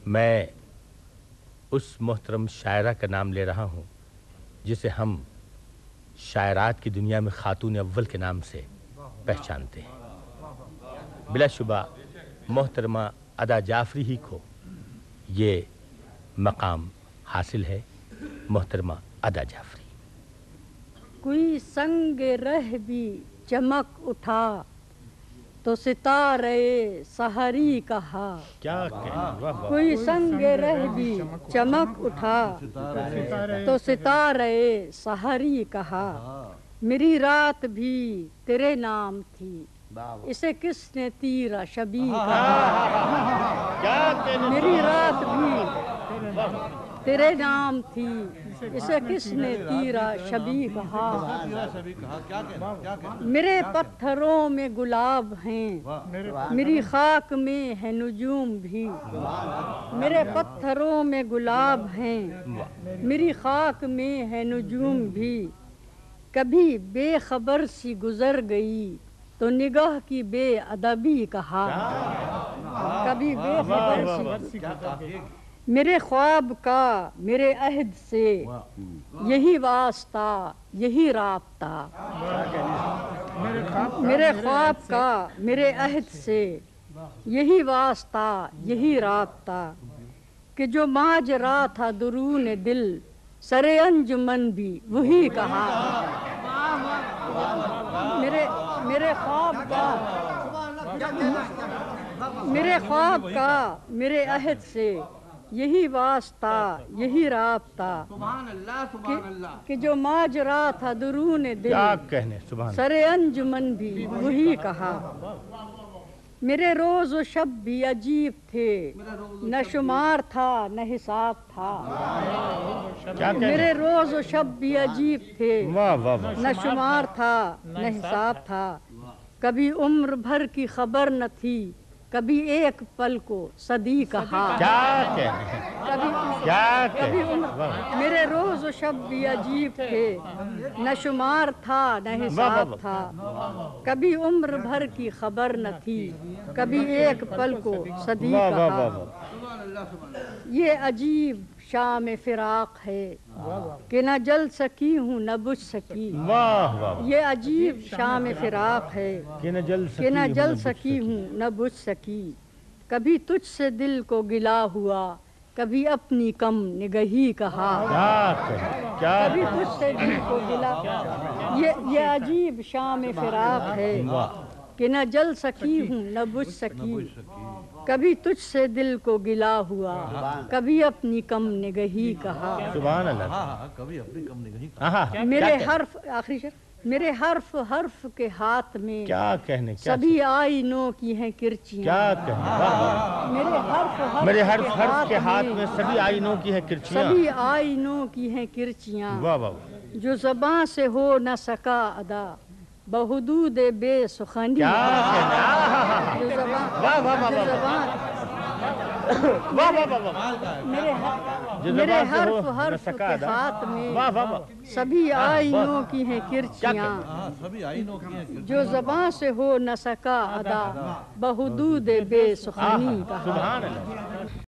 میں اس محترم شاعرہ کا نام لے رہا ہوں جسے ہم شاعرات کی دنیا میں خاتون اول کے نام سے پہچانتے ہیں۔ بلا شبہ محترمہ ادا جعفری ہی کو یہ مقام حاصل ہے۔ محترمہ ادا جعفری۔ کوئی سنگ رہ بھی چمک اٹھا تو ستارے سحری کہا۔ کیا کوئی سنگ رہ بھی چمک اٹھا تو ستارے سحری کہا۔ میری رات بھی تیرے نام تھی، اسے کس نے تیرا شبیہ کہا۔ میری رات بھی تیرے نام تھی، اسے کس نے تیرا شبیہ کہا۔ میرے پتھروں میں گلاب ہیں، میری خاک میں ہے نجوم بھی۔ میرے پتھروں میں گلاب ہیں، میری خاک میں ہے نجوم بھی۔ کبھی بے خبر سی گزر گئی تو نگاہ کی بے ادبی کہا۔ کبھی بے خبر سی میرے خواب کا میرے عہد سے یہی واسطہ یہی رابطہ۔ میرے خواب کا میرے عہد سے یہی واسطہ یہی رابطہ، کہ جو ماجرا تھا درون دل سرے انجمن بھی وہی کہا۔ میرے خواب کا میرے عہد سے یہی واسطہ یہی رابطہ، کہ جو ماجرا تھا درون دل سرے انجمن بھی وہی کہا۔ میرے روز و شب بھی عجیب تھے، نہ شمار تھا نہ حساب تھا۔ میرے روز و شب بھی عجیب تھے، نہ شمار تھا نہ حساب تھا۔ کبھی عمر بھر کی خبر نہ تھی، کبھی ایک پل کو صدی کہا۔ میرے روز و شب بھی عجیب تھے، نہ شمار تھا نہ حساب تھا۔ کبھی عمر بھر کی خبر نہ تھی، کبھی ایک پل کو صدی کہا۔ یہ عجیب شام فراق ہے کہ نہ جل سکی ہوں نہ بجھ سکی۔ یہ عجیب شام فراق ہے کہ نہ جل سکی ہوں نہ بجھ سکی۔ کبھی تجھ سے دل کو گلا ہوا، کبھی اپنی کم نگہی کہا۔ کبھی تجھ سے دل کو گلا، یہ عجیب شام فراق ہے کہ نہ جل سکی ہوں نہ بجھ سکی۔ کبھی تجھ سے دل کو گلا ہوا، کبھی اپنی کم نگہی کہا۔ سبحان اللہ۔ کبھی اپنی کم نگہی کہا۔ میرے حرف آخری شعر، میرے حرف حرف کے ہاتھ میں کیا کہنے سبھی آئینوں کی ہیں کرچیاں۔ کیا کہنے میرے حرف حرف کے ہاتھ میں سبھی آئینوں کی ہیں کرچیاں۔ سبھی آئینوں کی ہیں کرچیاں، جو زباں سے ہو نہ سکا ادا بحدود بے سخنی۔ میرے حرف حرف کے ہاتھ میں سبھی آئینوں کی ہیں کرچیاں، جو زباں سے ہو نہ سکا ادا بحدود بے سخنی۔